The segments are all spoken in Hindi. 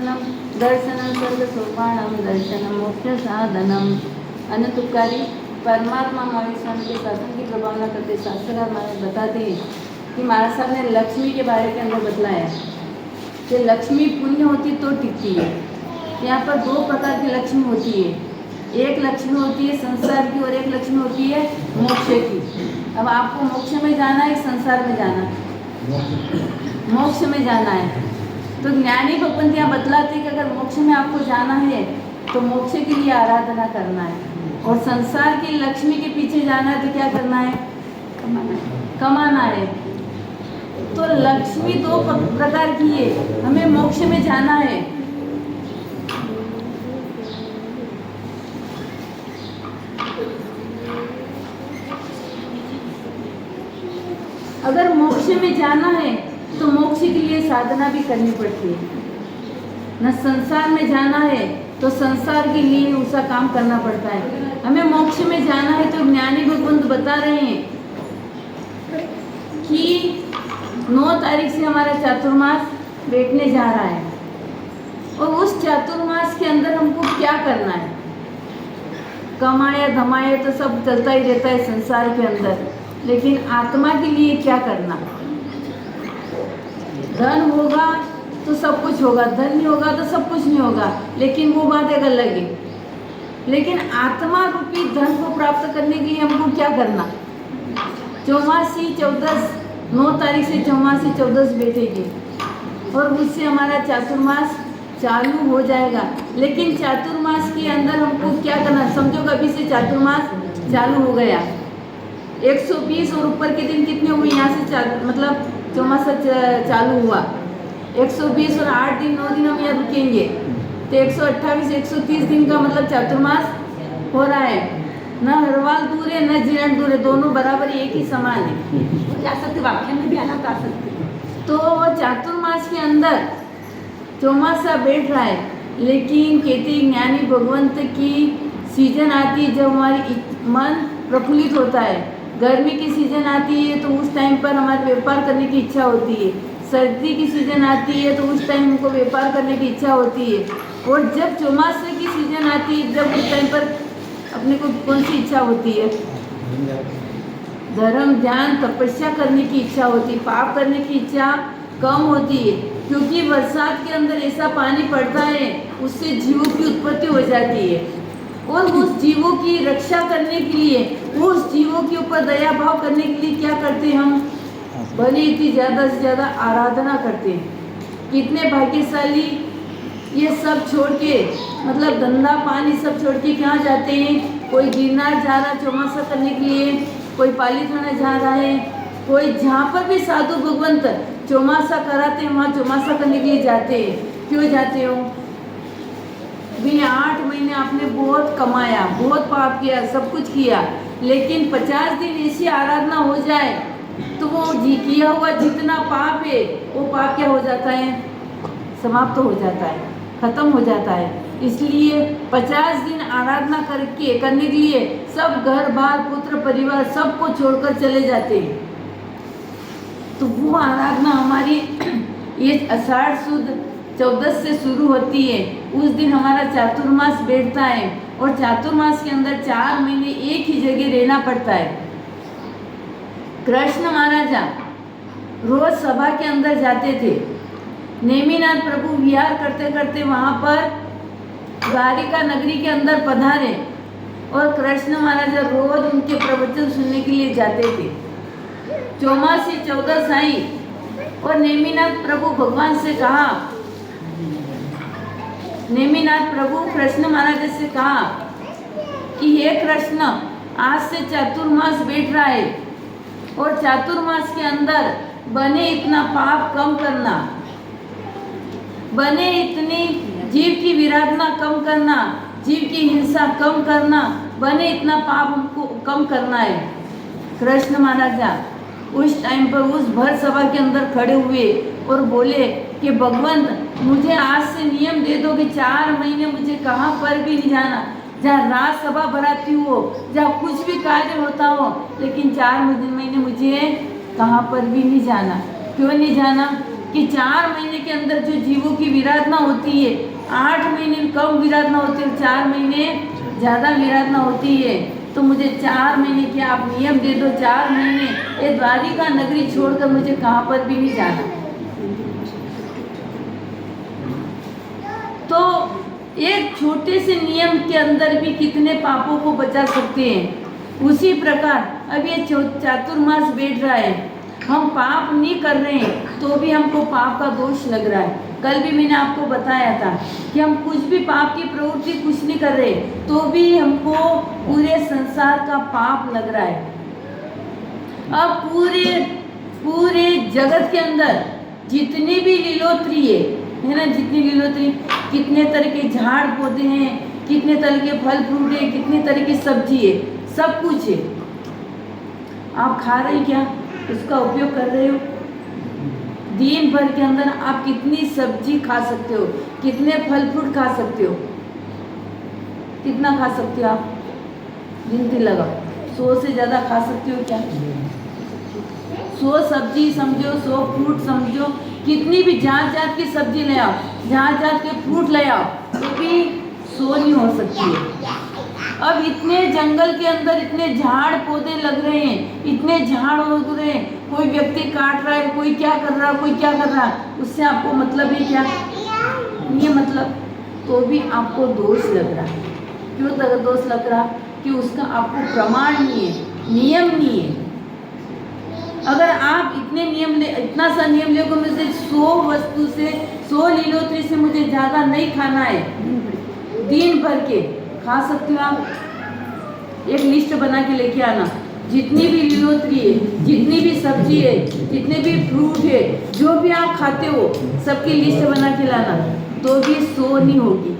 दर्शनम दर्शनम सर्व सोपानम दर्शनम मोक्ष साधनम। अनंतकारी परमात्मा हमारे स्वामी के शासन की प्रभावना करते शास्त्रकार हमारे बताते हैं कि महाराज साहब ने लक्ष्मी के बारे के अंदर बतलाया कि लक्ष्मी पुण्य होती तो टिकती है। यहाँ पर दो प्रकार की लक्ष्मी होती है, एक लक्ष्मी होती है संसार की और एक लक्ष्मी होती है मोक्ष की। अब आपको मोक्ष में जाना है, संसार में जाना है? मोक्ष में जाना है। तो ज्ञानी भगवंत यहाँ बतलाते हैं कि अगर मोक्ष में आपको जाना है तो मोक्ष के लिए आराधना करना है, और संसार की लक्ष्मी के पीछे जाना है तो क्या करना है? कमाना है। तो लक्ष्मी दो प्रकार की है, हमें मोक्ष में जाना है। अगर मोक्ष में जाना है तो मोक्ष के लिए साधना भी करनी पड़ती है। न संसार में जाना है तो संसार के लिए उसका काम करना पड़ता है। हमें मोक्ष में जाना है तो ज्ञानी भगवंत बता रहे हैं कि 9 तारीख से हमारा चातुर्मास बैठने जा रहा है, और उस चातुर्मास के अंदर हमको क्या करना है? कमाया धमाया तो सब चलता ही रहता है संसार के अंदर, लेकिन आत्मा के लिए क्या करना? धन होगा तो सब कुछ होगा, धन नहीं होगा तो सब कुछ नहीं होगा, लेकिन वो बात एक अलग है। लेकिन आत्मा रूपी धन को प्राप्त करने के लिए हमको क्या करना? चौमासी 14 9 तारीख से चौमासी 14 बैठेगी और उससे हमारा चातुर्मास चालू हो जाएगा। लेकिन चातुर्मास के अंदर हमको क्या करना? समझो अभी से चातुर्मास चालू हो गया, 120 और ऊपर के दिन कितने हुए? यहाँ से मतलब चौमासा चालू हुआ 120 और 8 दिन 9 दिन हम यहाँ रुकेंगे तो 128 130 दिन का मतलब चातुर्मास हो रहा है। न हरवाल दूर है न जीरण दूर है, दोनों बराबर एक ही समान है। जा सकते वाक्य में भी आना कर सकते। तो वो चातुर्मास के अंदर चौमासा बैठ रहा है, लेकिन कहते ज्ञानी भगवंत की सीजन आती है जब हमारी मन प्रफुल्लित होता है। गर्मी की सीजन आती है तो उस टाइम पर हमारे व्यापार करने की इच्छा होती है, सर्दी की सीजन आती है तो उस टाइम हमको व्यापार करने की इच्छा होती है, और जब चौमासे की सीजन आती है जब उस टाइम पर अपने को कौन सी इच्छा होती है? धर्म ध्यान तपस्या करने की इच्छा होती है, पाप करने की इच्छा कम होती है, क्योंकि बरसात के अंदर ऐसा पानी पड़ता है उससे जीवों की उत्पत्ति हो जाती है, और उस जीवों की रक्षा करने के लिए, उस जीवों के ऊपर दया भाव करने के लिए क्या करते हैं हम? भले इतनी ज़्यादा से ज़्यादा आराधना करते हैं। कितने भाग्यशाली ये सब छोड़ के, मतलब धंधा पानी सब छोड़ के कहाँ जाते हैं? कोई गिरनार जा रहा है चौमासा करने के लिए, कोई पालीथाना जा रहा है, कोई जहाँ पर भी साधु भगवंत चौमासा कराते हैं वहाँ चौमासा करने के लिए जाते हैं। क्यों जाते हो? भी 8 महीने आपने बहुत कमाया, बहुत पाप किया, सब कुछ किया, लेकिन 50 दिन ऐसी आराधना हो जाए तो वो किया हुआ जितना पाप है वो पाप क्या हो जाता है? समाप्त हो जाता है, खत्म हो जाता है। इसलिए 50 दिन आराधना करने के लिए सब घर बार पुत्र परिवार सबको छोड़कर चले जाते हैं। तो वो आराधना हमारी ये आषाढ़ सुद 14 से शुरू होती है। उस दिन हमारा चातुर्मास बैठता है, और चातुर्मास के अंदर 4 महीने एक ही जगह रहना पड़ता है। कृष्ण महाराजा रोज सभा के अंदर जाते थे। नेमिनाथ प्रभु विहार करते करते वहाँ पर द्वारिका नगरी के अंदर पधारे, और कृष्ण महाराजा रोज उनके प्रवचन सुनने के लिए जाते थे। चौमासी 14 आई और नेमिनाथ प्रभु भगवान से कहा, नेमिनाथ प्रभु कृष्ण महाराज से कहा कि हे कृष्ण, आज से चातुर्मास बैठ रहा है, और चातुर्मास के अंदर बने इतना पाप कम करना, बने इतनी जीव की विराधना कम करना, जीव की हिंसा कम करना, बने इतना पाप हमको कम करना है। कृष्ण महाराजा उस टाइम पर उस भर सभा के अंदर खड़े हुए और बोले कि भगवंत, मुझे आज से नियम दे दो कि 4 महीने मुझे कहाँ पर भी नहीं जाना, जहाँ राज सभा भराती हो, जहाँ कुछ भी कार्य होता हो, लेकिन 4 महीने मुझे कहाँ पर भी नहीं जाना। क्यों नहीं जाना? कि 4 महीने के अंदर जो जीवों की विराधना होती है, 8 महीने कम विराधना होती है, 4 महीने ज़्यादा विराधना होती है। तो मुझे 4 महीने के आप नियम दे दो, 4 महीने ये द्वारिका नगरी छोड़कर मुझे कहाँ पर भी नहीं जाना। तो एक छोटे से नियम के अंदर भी कितने पापों को बचा सकते हैं। उसी प्रकार अब ये चातुर्मास बैठ रहा है, हम पाप नहीं कर रहे हैं तो भी हमको पाप का दोष लग रहा है। कल भी मैंने आपको बताया था कि हम कुछ भी पाप की प्रवृत्ति कुछ नहीं कर रहे तो भी हमको पूरे संसार का पाप लग रहा है। अब पूरे जगत के अंदर जितनी भी लीलोत्री है ना, जितनी लीलोत्री, कितने तरह के झाड़ पौधे हैं, कितने तरह के फल फ्रूट है, कितने तरह की सब्जी है, सब कुछ है। आप खा रहे हैं क्या? उसका उपयोग कर रहे हो? दिन भर के अंदर आप कितनी सब्जी खा सकते हो, कितने फल फ्रूट खा सकते हो, कितना खा सकते हो आप? गिनती लगाओ, 100 से ज़्यादा खा सकते हो क्या? 100 सब्जी समझो, 100 फ्रूट समझो, कितनी भी जात जात की सब्जी ले आओ, जात जात के फ्रूट ले आओ, तो भी 100 नहीं हो सकती है। अब इतने जंगल के अंदर इतने झाड़ पौधे लग रहे हैं, इतने झाड़ उग रहे हैं, कोई व्यक्ति काट रहा है, कोई क्या कर रहा है, कोई क्या कर रहा है, उससे आपको मतलब है क्या? ये मतलब, तो भी आपको दोष लग रहा है। क्यों दोष लग रहा? कि उसका आपको प्रमाण नहीं है, नियम नहीं है। अगर आप इतना सा नियम लेकर मुझे 100 वस्तु से, 100 लीलोत्री से मुझे ज़्यादा नहीं खाना है, दिन भर के खा सकते हो आप। एक लिस्ट बना के लेके आना, जितनी भी लीलोत्री है, जितनी भी सब्जी है, जितने भी फ्रूट है, जो भी आप खाते हो सबकी लिस्ट बना के लाना, तो भी 100 नहीं होगी,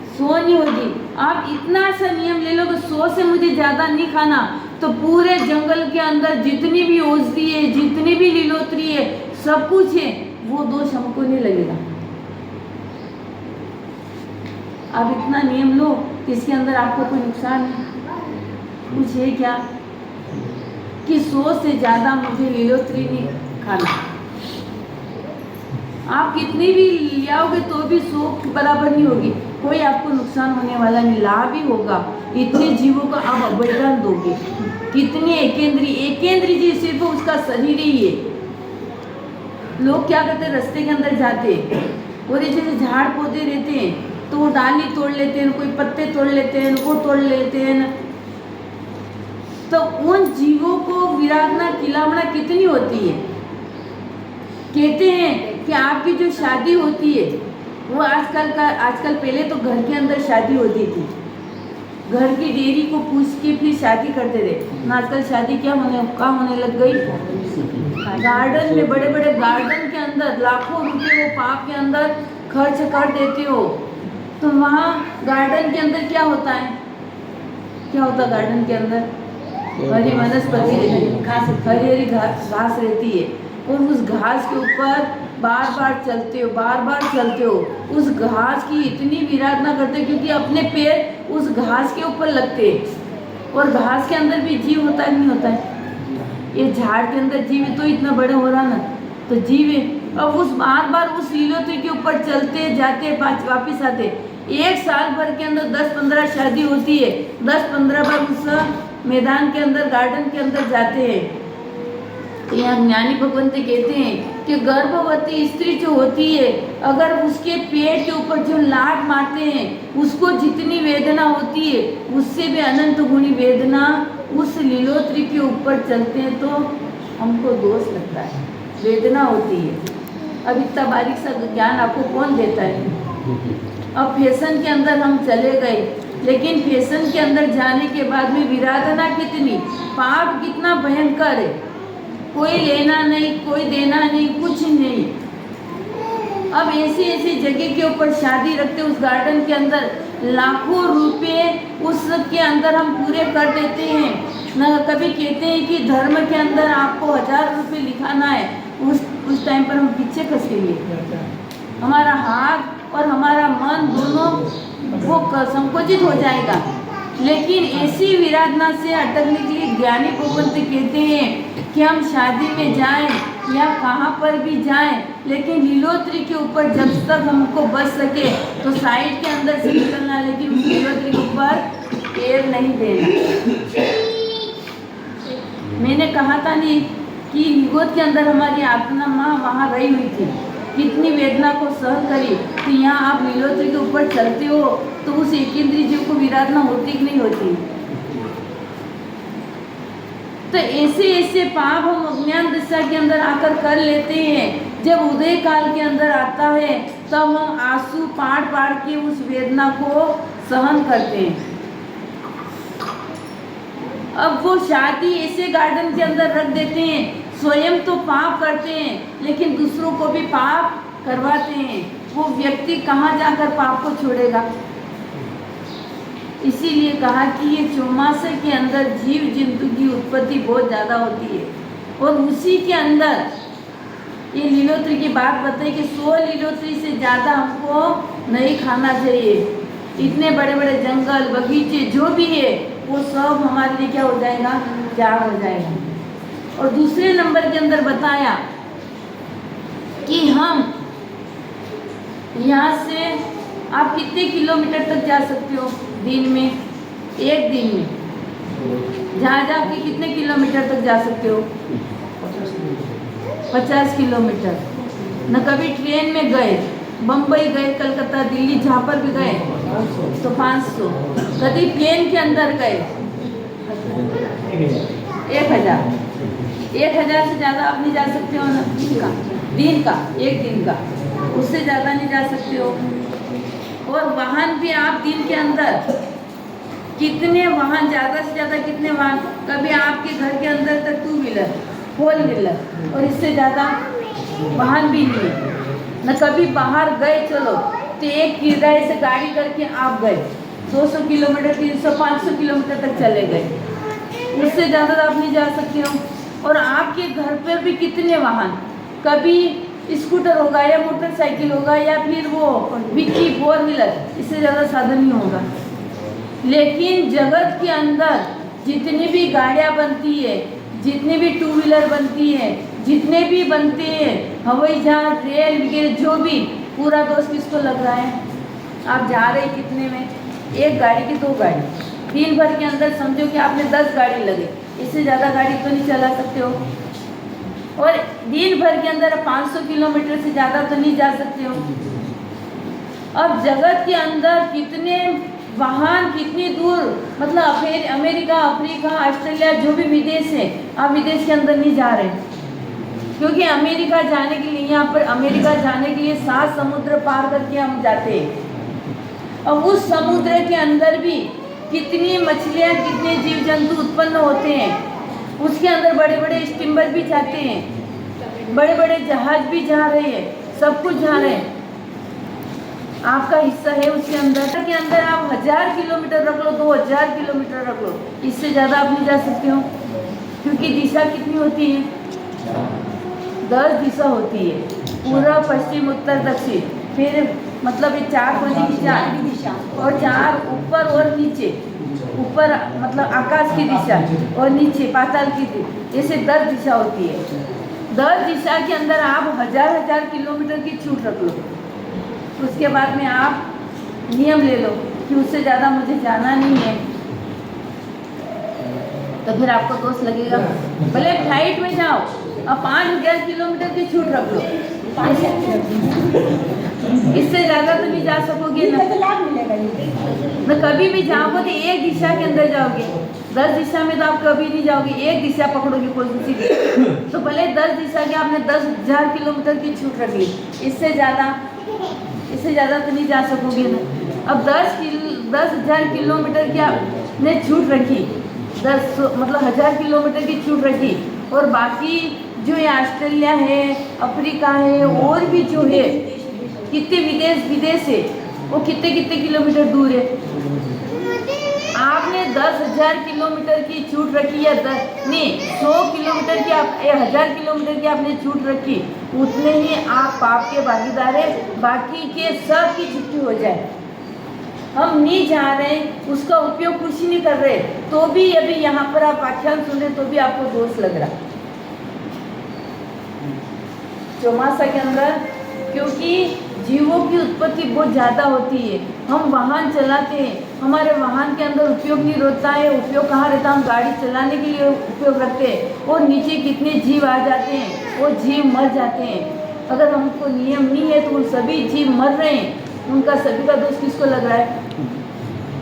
100 नहीं होगी। आप इतना सा नियम ले लो कि 100 से मुझे ज़्यादा नहीं खाना, तो पूरे जंगल के अंदर जितनी भी औषधि है, जितनी भी लीलोत्री है, सब कुछ है, वो दोष हमको नहीं लगेगा। आप इतना नियम लो कि इसके अंदर आपको कोई नुकसान नहीं, कुछ है क्या कि 100 से ज़्यादा मुझे लीलोत्री नहीं खाना। आप कितनी भी ले आओगे तो भी 100 बराबर नहीं होगी, कोई आपको नुकसान होने वाला नहीं, लाभ ही होगा। इतने जीवों का आप बलिदान दोगे, कितनी एकेंद्री जी, सिर्फ उसका शरीर ही है। लोग क्या करते हैं, रास्ते के अंदर जाते और ये जैसे झाड़ पौधे रहते हैं तो वो डाली तोड़ लेते हैं, कोई पत्ते तोड़ लेते हैं, वो तोड़ लेते हैं, तो उन जीवों को विराधना खिलावना कितनी होती है। कहते हैं कि आपकी जो शादी होती है वो आजकल पहले तो घर के अंदर शादी होती थी, घर की डेयरी को पूछ के फिर शादी करते थे ना। आजकल शादी क्या होने लग गई, गार्डन में, बड़े बड़े गार्डन के अंदर लाखों रुपए वो पाप के अंदर खर्च कर देते हो। तो वहाँ गार्डन के अंदर क्या होता है, क्या होता गार्डन के अंदर? हरी वनस्पति रहती है, हरी घास रहती है, और उस घास के ऊपर बार बार चलते हो, उस घास की इतनी विराधना करते हो क्योंकि अपने पैर उस घास के ऊपर लगते हैं। और घास के अंदर भी जीव होता है, नहीं होता है? ये झाड़ के अंदर जीव है तो इतना बड़ा हो रहा ना, तो जीव है। अब उस बार उस लीलोत्री के ऊपर चलते जाते, वापिस आते, 1 साल भर के अंदर 10-15 शादी होती है, 10-15 बार उस मैदान के अंदर, गार्डन के अंदर जाते हैं। तो यहाँ ज्ञानी भगवंत कहते हैं कि गर्भवती स्त्री जो होती है, अगर उसके पेट के ऊपर जो लात मारते हैं, उसको जितनी वेदना होती है उससे भी अनंत गुणी वेदना उस लीलोत्री के ऊपर चलते हैं तो हमको दोष लगता है, वेदना होती है। अब इतना बारीक सा ज्ञान आपको कौन देता है? अब फैशन के अंदर हम चले गए, लेकिन फैशन के अंदर जाने के बाद में विराधना कितनी, पाप कितना भयंकर है, कोई लेना नहीं, कोई देना नहीं, कुछ नहीं। अब ऐसी जगह के ऊपर शादी रखते, उस गार्डन के अंदर लाखों रुपए उसके अंदर हम पूरे कर देते हैं ना। कभी कहते हैं कि धर्म के अंदर आपको 1000 रुपये लिखाना है, उस टाइम पर हम पीछे खसेंगे, हमारा हाथ और हमारा मन दोनों वो संकुचित हो जाएगा लेकिन ऐसी विराधना से अटकने के लिए ज्ञानी गोपंत कहते हैं कि हम शादी में जाएं या कहाँ पर भी जाएं, लेकिन लीलोत्री के ऊपर जब तक हमको बच सके तो साइड के अंदर से निकलना, लेकिन उस लीलोत्री के ऊपर पैर नहीं देना। मैंने कहा था नहीं कि निगोद के अंदर हमारी आत्मा माँ वहाँ रही हुई थी, कितनी वेदना को सहन करी। तो यहाँ आप लीलोत्री के ऊपर चलते हो तो उस एकेंद्रीय जीव को विराधना होती कि नहीं होती। तो ऐसे ऐसे पाप हम अज्ञान दशा के अंदर आकर कर लेते हैं। जब उदय काल के अंदर आता है तब हम आंसू पाड़ पाड़ के उस वेदना को सहन करते हैं। अब वो शादी ऐसे गार्डन के अंदर रख देते हैं, स्वयं तो पाप करते हैं लेकिन दूसरों को भी पाप करवाते हैं। वो व्यक्ति कहाँ जाकर पाप को छोड़ेगा। इसीलिए कहा कि ये चौमासे के अंदर जीव जंतु की उत्पत्ति बहुत ज़्यादा होती है और उसी के अंदर ये लीलोत्री की बात बताई कि 100 लीलोत्री से ज़्यादा हमको नहीं खाना चाहिए। इतने बड़े बड़े जंगल बगीचे जो भी है वो सब हमारे लिए क्या हो जाएगा, त्याग हो जाएगा। और दूसरे नंबर के अंदर बताया कि हम यहाँ से आप कितने किलोमीटर तक जा सकते हो दिन में, एक दिन में जहाँ जाके कितने किलोमीटर तक जा सकते हो, 50 किलोमीटर। न कभी ट्रेन में गए, बम्बई गए, कलकत्ता, दिल्ली, जहाँ पर भी गए तो 500। कभी प्लेन के अंदर गए 1000 से ज़्यादा आप नहीं जा सकते हो ना, दिन का एक दिन का, उससे ज़्यादा नहीं जा सकते हो। और वाहन भी आप दिन के अंदर कितने वाहन, ज़्यादा से ज़्यादा कितने वाहन, कभी आपके घर के अंदर तक 2 व्हीलर 4 व्हीलर और इससे ज़्यादा वाहन भी नहीं है। न कभी बाहर गए चलो तो एक किराए से गाड़ी करके आप गए 200 किलोमीटर 300 500 किलोमीटर तक चले गए, उससे ज़्यादा आप नहीं जा सकते हो। और आपके घर पर भी कितने वाहन, कभी स्कूटर होगा या मोटरसाइकिल होगा या फिर वो बिक्की 4 व्हीलर, इससे ज़्यादा साधन नहीं होगा। लेकिन जगत के अंदर जितनी भी गाड़ियाँ बनती है, जितनी भी 2 व्हीलर बनती है, जितने भी बनते हैं हवाई जहाज रेल वगैरह जो भी, पूरा दोष किसको लग रहा है, आप जा रहे कितने में, एक गाड़ी की 2 गाड़ी, दिन भर के अंदर समझो कि आपने 10 गाड़ी लगे, इससे ज़्यादा गाड़ी तो नहीं चला सकते हो। और दिन भर के अंदर 500 किलोमीटर से ज़्यादा तो नहीं जा सकते हो। अब जगत के अंदर कितने वाहन, कितनी दूर, मतलब अमेरिका, अफ्रीका, ऑस्ट्रेलिया, जो भी विदेश है, आप विदेश के अंदर नहीं जा रहे, क्योंकि अमेरिका जाने के लिए, यहाँ पर अमेरिका जाने के लिए 7 समुद्र पार करके हम जाते हैं। अब उस समुद्र के अंदर भी कितनी मछलियाँ, कितने जीव जंतु उत्पन्न होते हैं, उसके अंदर बड़े बड़े स्टीमर भी जाते हैं, बड़े बड़े जहाज भी जा रहे हैं, सब कुछ जा रहे हैं, आपका हिस्सा है उसके अंदर। के अंदर आप 1000 किलोमीटर रख लो, 2000 किलोमीटर रख लो, इससे ज़्यादा आप नहीं जा सकते हो, क्योंकि दिशा कितनी होती है, 10 दिशा होती है, पूर्व पश्चिम उत्तर दक्षिण, फिर मतलब ये 4 कोने की 4 दिशा और 4 ऊपर और नीचे, ऊपर मतलब आकाश की दिशा और नीचे पाताल की दिशा, ऐसे 10 दिशा होती है। 10 दिशा के अंदर आप 1000 किलोमीटर की छूट रख लो, उसके बाद में आप नियम ले लो कि उससे ज़्यादा मुझे जाना नहीं है, तो फिर आपको दोष लगेगा। भले फ्लाइट में जाओ, अब 5000 किलोमीटर की छूट रख लो, इससे ज़्यादा तो नहीं जा सकोगे ना, लाभ मिलेगा ना। कभी भी जाओगे तो एक दिशा के अंदर जाओगे, 10 दिशा में तो आप कभी नहीं जाओगे, एक दिशा पकड़ोगे कोई सी, तो भले 10 दिशा के आपने 10,000 किलोमीटर की छूट रख ली, इससे ज़्यादा तो नहीं जा सकोगे ना। अब 10,000 किलोमीटर की आपने छूट रखी, 10 मतलब 1000 किलोमीटर की छूट रखी, और बाकी जो ये ऑस्ट्रेलिया है, अफ्रीका है, और भी जो है कितने विदेश है, वो कितने किलोमीटर दूर है। आपने 10,000 किलोमीटर की छूट रखी या 100 किलोमीटर की, आप 1000 किलोमीटर की आपने छूट रखी, उतने ही आप पाप के भागीदार है, बाकी के सब की छुट्टी हो जाए। हम नहीं जा रहे, उसका उपयोग कुछ नहीं कर रहे, तो भी अभी यहाँ पर आप व्याख्यान सुन रहे तो भी आपको दोष लग रहा। चौमासा के अंदर क्योंकि जीवों की उत्पत्ति बहुत ज़्यादा होती है, हम वाहन चलाते हैं, हमारे वाहन के अंदर उपयोग नहीं होता है, उपयोग कहाँ रहता है, हम गाड़ी चलाने के लिए उपयोग रखते हैं, और नीचे कितने जीव आ जाते हैं, वो जीव मर जाते हैं। अगर हमको नियम नहीं है तो सभी जीव मर रहे हैं, उनका सभी का दोष किसको लग रहा है?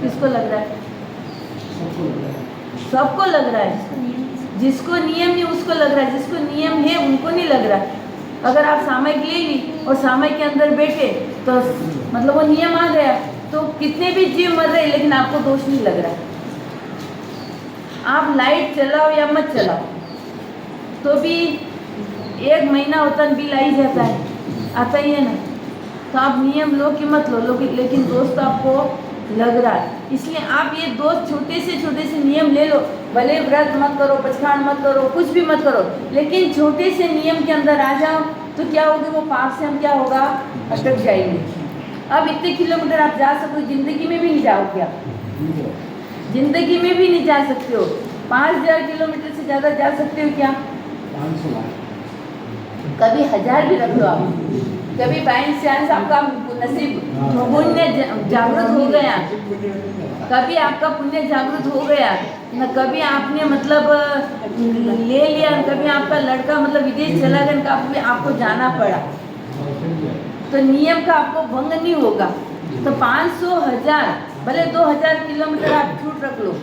किसको लग रहा है? सबको लग रहा है। जिसको नियम नहीं उसको लग रहा है, जिसको नियम है उनको नहीं लग रहा है। अगर आप सामयिक ले ली और सामयिक के अंदर बैठे तो मतलब वो नियम आ गया, तो कितने भी जीव मर रहे लेकिन आपको दोष नहीं लग रहा। आप लाइट चलाओ या मत चलाओ तो भी 1 महीना होता है बिल आ ही जाता है, आता ही है ना। तो आप नियम लो कि मत लो, लेकिन दोष तो आपको लग रहा है। इसलिए आप ये 2 छोटे से नियम ले लो, भले व्रत मत करो, पचखान मत करो, कुछ भी मत करो, लेकिन छोटे से नियम के अंदर आ जाओ तो क्या होगा, वो पाप से हम क्या होगा, अटक जाएंगे। अब इतने किलोमीटर आप जा सको, जिंदगी में भी नहीं जाओगे आप, जिंदगी में भी नहीं जा सकते हो। 5000 किलोमीटर से ज़्यादा जा सकते हो क्या? 500 कभी 1000 भी रख लो आप, कभी बाई चांस आपका नसीब पुण्य जागृत हो गया, कभी आपका पुण्य जागृत हो गया न, कभी आपने मतलब ले लिया, कभी आपका लड़का मतलब विदेश चला गया, कभी आपको जाना पड़ा, तो नियम का आपको भंग नहीं होगा। तो 500 1000 भले 2000 किलोमीटर आप छूट रख लो,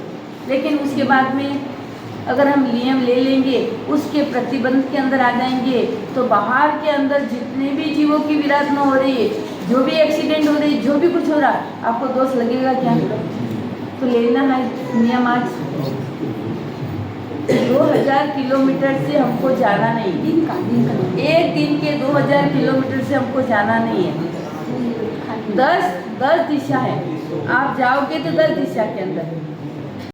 लेकिन उसके बाद में अगर हम नियम ले लेंगे, उसके प्रतिबंध के अंदर आ जाएंगे, तो बाहर के अंदर जितने भी जीवों की विरासना हो रही है, जो भी एक्सीडेंट हो रही है, जो भी कुछ हो रहा, आपको दोष लगेगा क्या? तो लेना है नियम आज। 2000 किलोमीटर से हमको जाना नहीं, दिन का एक दिन के 2000 किलोमीटर से हमको जाना नहीं है। 10 दिशा है, आप जाओगे तो 10 दिशा के अंदर